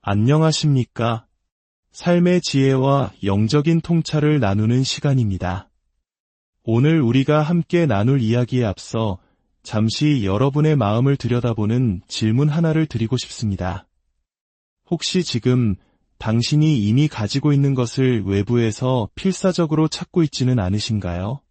안녕하십니까? 삶의 지혜와 영적인 통찰을 나누는 시간입니다. 오늘 우리가 함께 나눌 이야기에 앞서 잠시 여러분의 마음을 들여다보는 질문 하나를 드리고 싶습니다. 혹시 지금 당신이 이미 가지고 있는 것을 외부에서 필사적으로 찾고 있지는 않으신가요?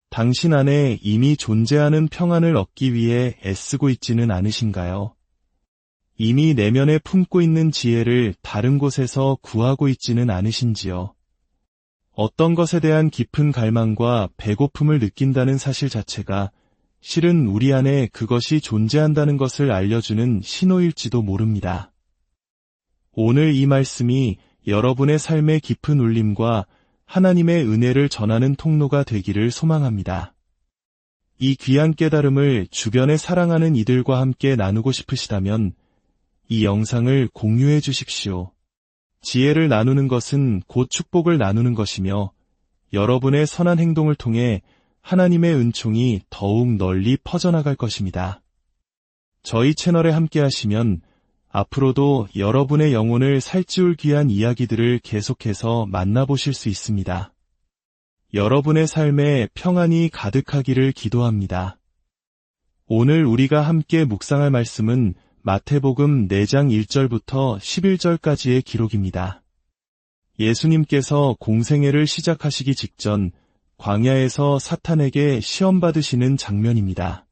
당신 안에 이미 존재하는 평안을 얻기 위해 애쓰고 있지는 않으신가요? 이미 내면에 품고 있는 지혜를 다른 곳에서 구하고 있지는 않으신지요? 어떤 것에 대한 깊은 갈망과 배고픔을 느낀다는 사실 자체가 실은 우리 안에 그것이 존재한다는 것을 알려주는 신호일지도 모릅니다. 오늘 이 말씀이 여러분의 삶의 깊은 울림과 하나님의 은혜를 전하는 통로가 되기를 소망합니다. 이 귀한 깨달음을 주변에 사랑하는 이들과 함께 나누고 싶으시다면 이 영상을 공유해 주십시오. 지혜를 나누는 것은 곧 축복을 나누는 것이며 여러분의 선한 행동을 통해 하나님의 은총이 더욱 널리 퍼져나갈 것입니다. 저희 채널에 함께 하시면 앞으로도 여러분의 영혼을 살찌울 귀한 이야기들을 계속해서 만나보실 수 있습니다. 여러분의 삶에 평안이 가득하기를 기도합니다. 오늘 우리가 함께 묵상할 말씀은 마태복음 4장 1절부터 11절까지의 기록입니다. 예수님께서 공생애를 시작하시기 직전 광야에서 사탄에게 시험받으시는 장면입니다.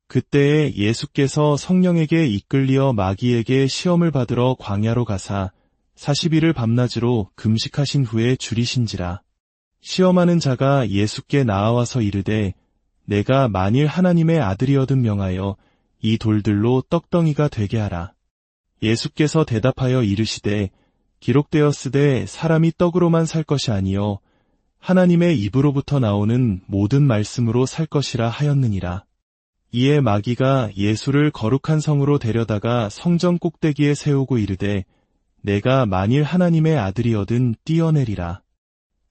그때에 예수께서 성령에게 이끌리어 마귀에게 시험을 받으러 광야로 가사 40일을 밤낮으로 금식하신 후에 줄이신지라. 시험하는 자가 예수께 나아와서 이르되 내가 만일 하나님의 아들이어든 명하여 이 돌들로 떡덩이가 되게 하라. 예수께서 대답하여 이르시되 기록되었으되 사람이 떡으로만 살 것이 아니요 하나님의 입으로부터 나오는 모든 말씀으로 살 것이라 하였느니라. 이에 마귀가 예수를 거룩한 성으로 데려다가 성전 꼭대기에 세우고 이르되 내가 만일 하나님의 아들이어든 뛰어내리라.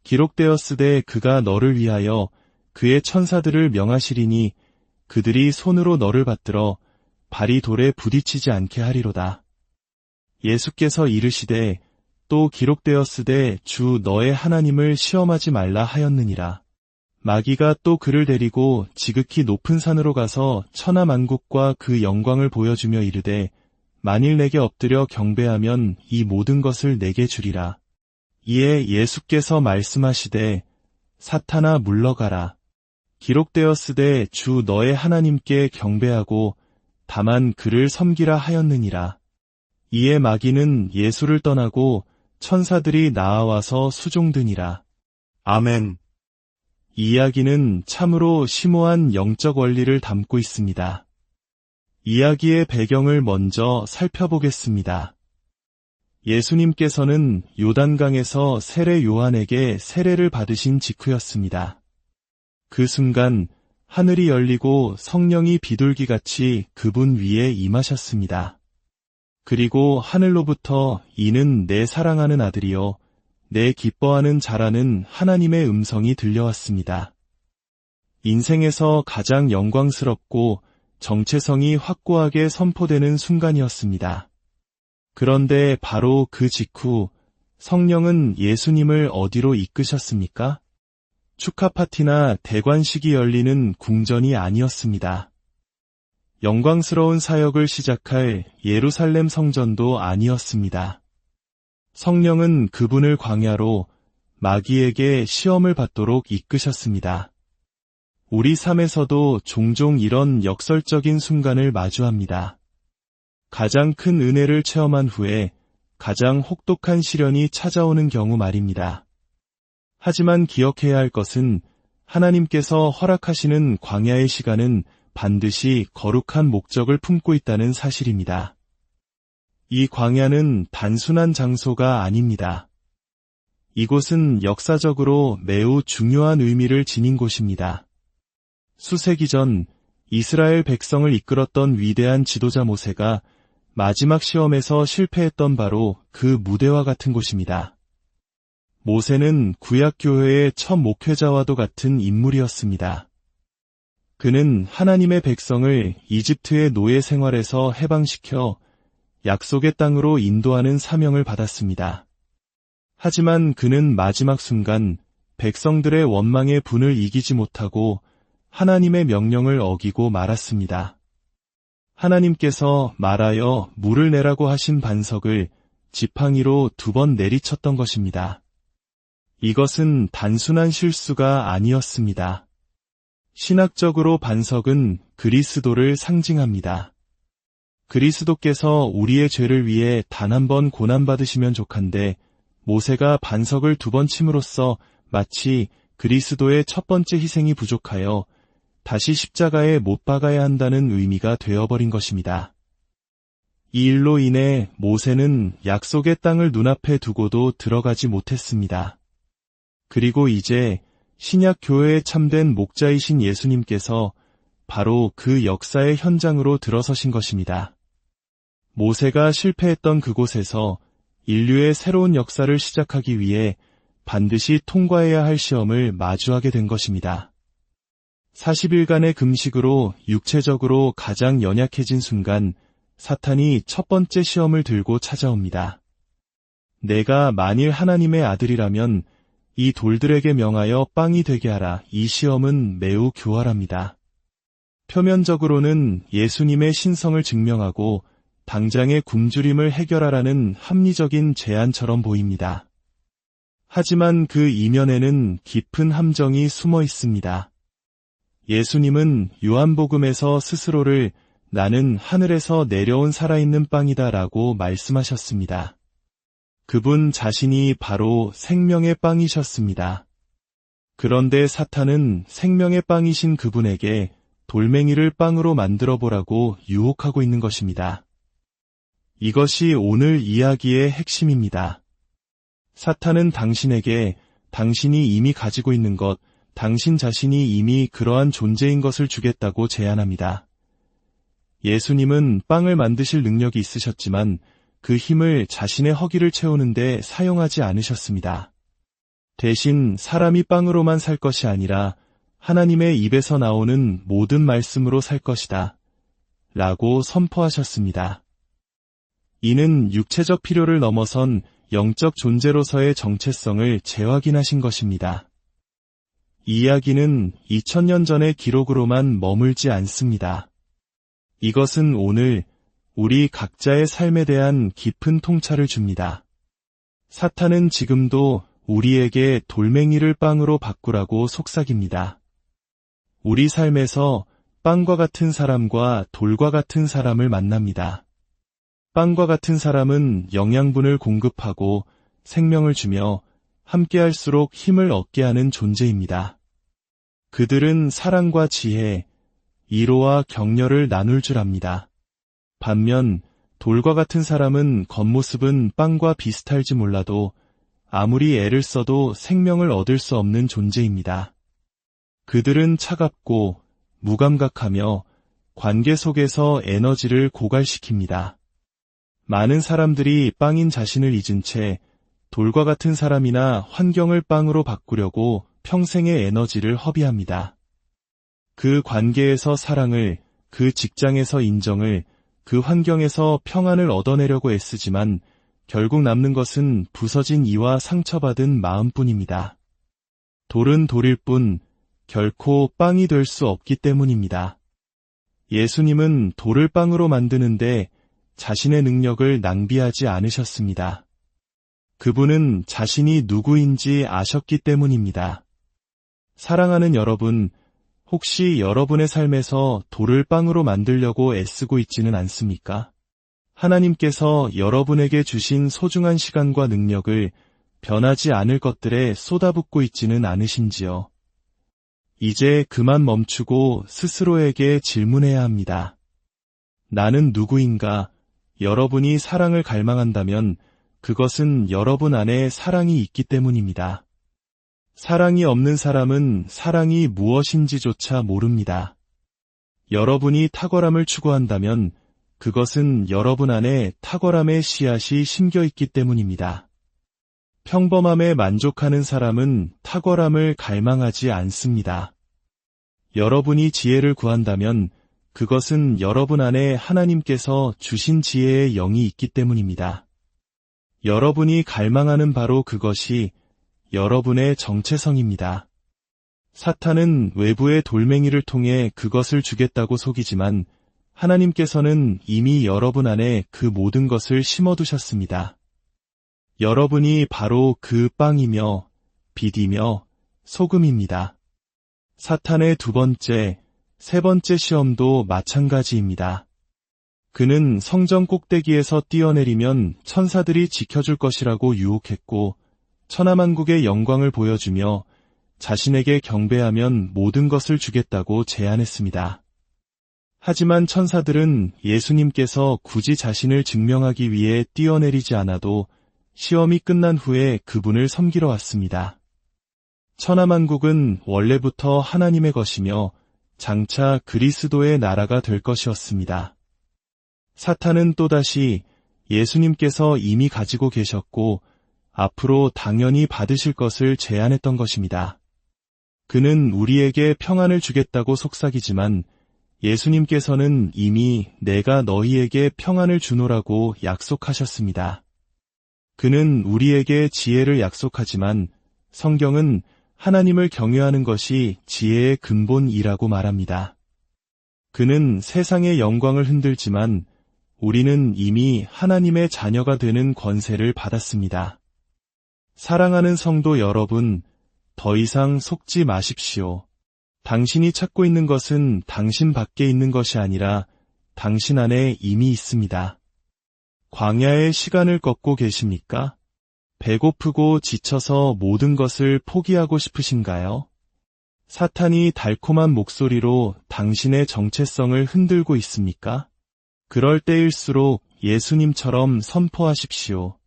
기록되었으되 그가 너를 위하여 그의 천사들을 명하시리니 그들이 손으로 너를 받들어 발이 돌에 부딪히지 않게 하리로다. 예수께서 이르시되 또 기록되었으되 주 너의 하나님을 시험하지 말라 하였느니라. 마귀가 또 그를 데리고 지극히 높은 산으로 가서 천하만국과 그 영광을 보여주며 이르되 만일 내게 엎드려 경배하면 이 모든 것을 내게 주리라. 이에 예수께서 말씀하시되 사탄아 물러가라. 기록되었으되 주 너의 하나님께 경배하고 다만 그를 섬기라 하였느니라. 이에 마귀는 예수를 떠나고 천사들이 나아와서 수종드니라. 아멘. 이 이야기는 참으로 심오한 영적 원리를 담고 있습니다. 이야기의 배경을 먼저 살펴보겠습니다. 예수님께서는 요단강에서 세례 요한에게 세례를 받으신 직후였습니다. 그 순간 하늘이 열리고 성령이 비둘기같이 그분 위에 임하셨습니다. 그리고 하늘로부터 이는 내 사랑하는 아들이요 내 기뻐하는 자라는 하나님의 음성이 들려왔습니다. 인생에서 가장 영광스럽고 정체성이 확고하게 선포되는 순간이었습니다. 그런데 바로 그 직후 성령은 예수님을 어디로 이끄셨습니까? 축하 파티나 대관식이 열리는 궁전이 아니었습니다. 영광스러운 사역을 시작할 예루살렘 성전도 아니었습니다. 성령은 그분을 광야로 마귀에게 시험을 받도록 이끄셨습니다. 우리 삶에서도 종종 이런 역설적인 순간을 마주합니다. 가장 큰 은혜를 체험한 후에 가장 혹독한 시련이 찾아오는 경우 말입니다. 하지만 기억해야 할 것은 하나님께서 허락하시는 광야의 시간은 반드시 거룩한 목적을 품고 있다는 사실입니다. 이 광야는 단순한 장소가 아닙니다. 이곳은 역사적으로 매우 중요한 의미를 지닌 곳입니다. 수세기 전 이스라엘 백성을 이끌었던 위대한 지도자 모세가 마지막 시험에서 실패했던 바로 그 무대와 같은 곳입니다. 모세는 구약교회의 첫 목회자와도 같은 인물이었습니다. 그는 하나님의 백성을 이집트의 노예 생활에서 해방시켜 약속의 땅으로 인도하는 사명을 받았습니다. 하지만 그는 마지막 순간 백성들의 원망의 분을 이기지 못하고 하나님의 명령을 어기고 말았습니다. 하나님께서 말하여 물을 내라고 하신 반석을 지팡이로 2번 내리쳤던 것입니다. 이것은 단순한 실수가 아니었습니다. 신학적으로 반석은 그리스도를 상징합니다. 그리스도께서 우리의 죄를 위해 단 한 번 고난받으시면 족한데 모세가 반석을 2번 침으로써 마치 그리스도의 첫 번째 희생이 부족하여 다시 십자가에 못 박아야 한다는 의미가 되어버린 것입니다. 이 일로 인해 모세는 약속의 땅을 눈앞에 두고도 들어가지 못했습니다. 그리고 이제 신약 교회에 참된 목자이신 예수님께서 바로 그 역사의 현장으로 들어서신 것입니다. 모세가 실패했던 그곳에서 인류의 새로운 역사를 시작하기 위해 반드시 통과해야 할 시험을 마주하게 된 것입니다. 40일간의 금식으로 육체적으로 가장 연약해진 순간 사탄이 첫 번째 시험을 들고 찾아옵니다. 내가 만일 하나님의 아들이라면 이 돌들에게 명하여 빵이 되게 하라. 이 시험은 매우 교활합니다. 표면적으로는 예수님의 신성을 증명하고 당장의 굶주림을 해결하라는 합리적인 제안처럼 보입니다. 하지만 그 이면에는 깊은 함정이 숨어 있습니다. 예수님은 요한복음에서 스스로를 나는 하늘에서 내려온 살아있는 빵이다 라고 말씀하셨습니다. 그분 자신이 바로 생명의 빵이셨습니다. 그런데 사탄은 생명의 빵이신 그분에게 돌멩이를 빵으로 만들어 보라고 유혹하고 있는 것입니다. 이것이 오늘 이야기의 핵심입니다. 사탄은 당신에게 당신이 이미 가지고 있는 것, 당신 자신이 이미 그러한 존재인 것을 주겠다고 제안합니다. 예수님은 빵을 만드실 능력이 있으셨지만 그 힘을 자신의 허기를 채우는데 사용하지 않으셨습니다. 대신 사람이 빵으로만 살 것이 아니라 하나님의 입에서 나오는 모든 말씀으로 살 것이다 라고 선포하셨습니다. 이는 육체적 필요를 넘어선 영적 존재로서의 정체성을 재확인하신 것입니다. 이 이야기는 2000년 전의 기록으로만 머물지 않습니다. 이것은 오늘 우리 각자의 삶에 대한 깊은 통찰을 줍니다. 사탄은 지금도 우리에게 돌멩이를 빵으로 바꾸라고 속삭입니다. 우리 삶에서 빵과 같은 사람과 돌과 같은 사람을 만납니다. 빵과 같은 사람은 영양분을 공급하고 생명을 주며 함께할수록 힘을 얻게 하는 존재입니다. 그들은 사랑과 지혜, 위로와 격려를 나눌 줄 압니다. 반면 돌과 같은 사람은 겉모습은 빵과 비슷할지 몰라도 아무리 애를 써도 생명을 얻을 수 없는 존재입니다. 그들은 차갑고 무감각하며 관계 속에서 에너지를 고갈시킵니다. 많은 사람들이 빵인 자신을 잊은 채 돌과 같은 사람이나 환경을 빵으로 바꾸려고 평생의 에너지를 허비합니다. 그 관계에서 사랑을, 그 직장에서 인정을, 그 환경에서 평안을 얻어내려고 애쓰지만 결국 남는 것은 부서진 이와 상처받은 마음뿐입니다. 돌은 돌일 뿐 결코 빵이 될 수 없기 때문입니다. 예수님은 돌을 빵으로 만드는데 자신의 능력을 낭비하지 않으셨습니다. 그분은 자신이 누구인지 아셨기 때문입니다. 사랑하는 여러분, 혹시 여러분의 삶에서 돌을 빵으로 만들려고 애쓰고 있지는 않습니까? 하나님께서 여러분에게 주신 소중한 시간과 능력을 변하지 않을 것들에 쏟아붓고 있지는 않으신지요? 이제 그만 멈추고 스스로에게 질문해야 합니다. 나는 누구인가? 여러분이 사랑을 갈망한다면 그것은 여러분 안에 사랑이 있기 때문입니다. 사랑이 없는 사람은 사랑이 무엇인지조차 모릅니다. 여러분이 탁월함을 추구한다면 그것은 여러분 안에 탁월함의 씨앗이 심겨있기 때문입니다. 평범함에 만족하는 사람은 탁월함을 갈망하지 않습니다. 여러분이 지혜를 구한다면 그것은 여러분 안에 하나님께서 주신 지혜의 영이 있기 때문입니다. 여러분이 갈망하는 바로 그것이 여러분의 정체성입니다. 사탄은 외부의 돌멩이를 통해 그것을 주겠다고 속이지만 하나님께서는 이미 여러분 안에 그 모든 것을 심어두셨습니다. 여러분이 바로 그 빵이며 빛이며 소금입니다. 사탄의 두 번째, 세 번째 시험도 마찬가지입니다. 그는 성전 꼭대기에서 뛰어내리면 천사들이 지켜줄 것이라고 유혹했고 천하만국의 영광을 보여주며 자신에게 경배하면 모든 것을 주겠다고 제안했습니다. 하지만 천사들은 예수님께서 굳이 자신을 증명하기 위해 뛰어내리지 않아도 시험이 끝난 후에 그분을 섬기러 왔습니다. 천하만국은 원래부터 하나님의 것이며 장차 그리스도의 나라가 될 것이었습니다. 사탄은 또다시 예수님께서 이미 가지고 계셨고 앞으로 당연히 받으실 것을 제안했던 것입니다. 그는 우리에게 평안을 주겠다고 속삭이지만 예수님께서는 이미 내가 너희에게 평안을 주노라고 약속하셨습니다. 그는 우리에게 지혜를 약속하지만 성경은 하나님을 경외하는 것이 지혜의 근본이라고 말합니다. 그는 세상의 영광을 흔들지만 우리는 이미 하나님의 자녀가 되는 권세를 받았습니다. 사랑하는 성도 여러분, 더 이상 속지 마십시오. 당신이 찾고 있는 것은 당신 밖에 있는 것이 아니라 당신 안에 이미 있습니다. 광야의 시간을 걷고 계십니까? 배고프고 지쳐서 모든 것을 포기하고 싶으신가요? 사탄이 달콤한 목소리로 당신의 정체성을 흔들고 있습니까? 그럴 때일수록 예수님처럼 선포하십시오.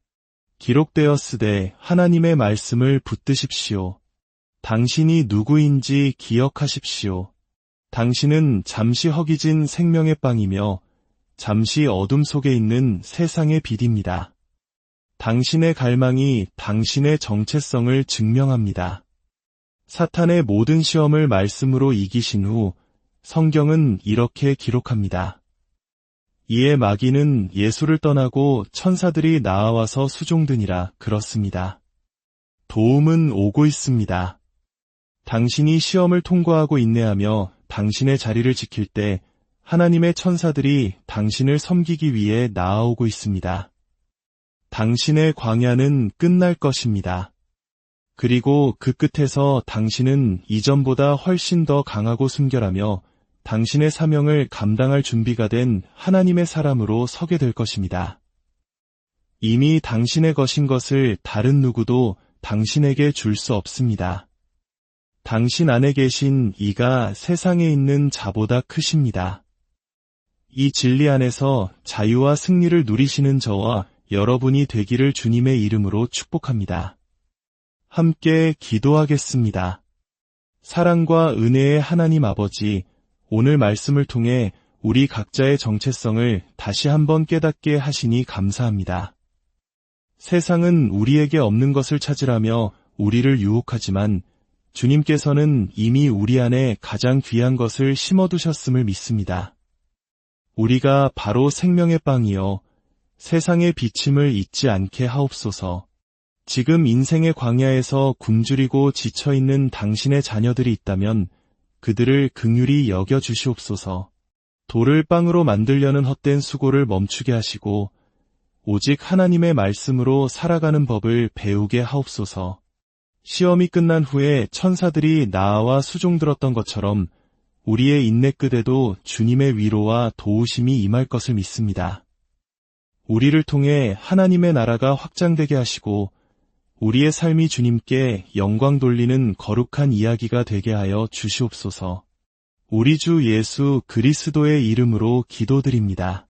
기록되었으되 하나님의 말씀을 붙드십시오. 당신이 누구인지 기억하십시오. 당신은 잠시 허기진 생명의 빵이며 잠시 어둠 속에 있는 세상의 빛입니다. 당신의 갈망이 당신의 정체성을 증명합니다. 사탄의 모든 시험을 말씀으로 이기신 후 성경은 이렇게 기록합니다. 이에 마귀는 예수를 떠나고 천사들이 나아와서 수종드니라 그렇습니다. 도움은 오고 있습니다. 당신이 시험을 통과하고 인내하며 당신의 자리를 지킬 때 하나님의 천사들이 당신을 섬기기 위해 나아오고 있습니다. 당신의 광야는 끝날 것입니다. 그리고 그 끝에서 당신은 이전보다 훨씬 더 강하고 순결하며 당신의 사명을 감당할 준비가 된 하나님의 사람으로 서게 될 것입니다. 이미 당신의 것인 것을 다른 누구도 당신에게 줄 수 없습니다. 당신 안에 계신 이가 세상에 있는 자보다 크십니다. 이 진리 안에서 자유와 승리를 누리시는 저와 여러분이 되기를 주님의 이름으로 축복합니다. 함께 기도하겠습니다. 사랑과 은혜의 하나님 아버지, 오늘 말씀을 통해 우리 각자의 정체성을 다시 한번 깨닫게 하시니 감사합니다. 세상은 우리에게 없는 것을 찾으라며 우리를 유혹하지만 주님께서는 이미 우리 안에 가장 귀한 것을 심어두셨음을 믿습니다. 우리가 바로 생명의 빵이요 세상의 비침을 잊지 않게 하옵소서. 지금 인생의 광야에서 굶주리고 지쳐있는 당신의 자녀들이 있다면 그들을 긍휼히 여겨주시옵소서. 돌을 빵으로 만들려는 헛된 수고를 멈추게 하시고 오직 하나님의 말씀으로 살아가는 법을 배우게 하옵소서. 시험이 끝난 후에 천사들이 나아와 수종들었던 것처럼 우리의 인내 끝에도 주님의 위로와 도우심이 임할 것을 믿습니다. 우리를 통해 하나님의 나라가 확장되게 하시고 우리의 삶이 주님께 영광 돌리는 거룩한 이야기가 되게 하여 주시옵소서. 우리 주 예수 그리스도의 이름으로 기도드립니다.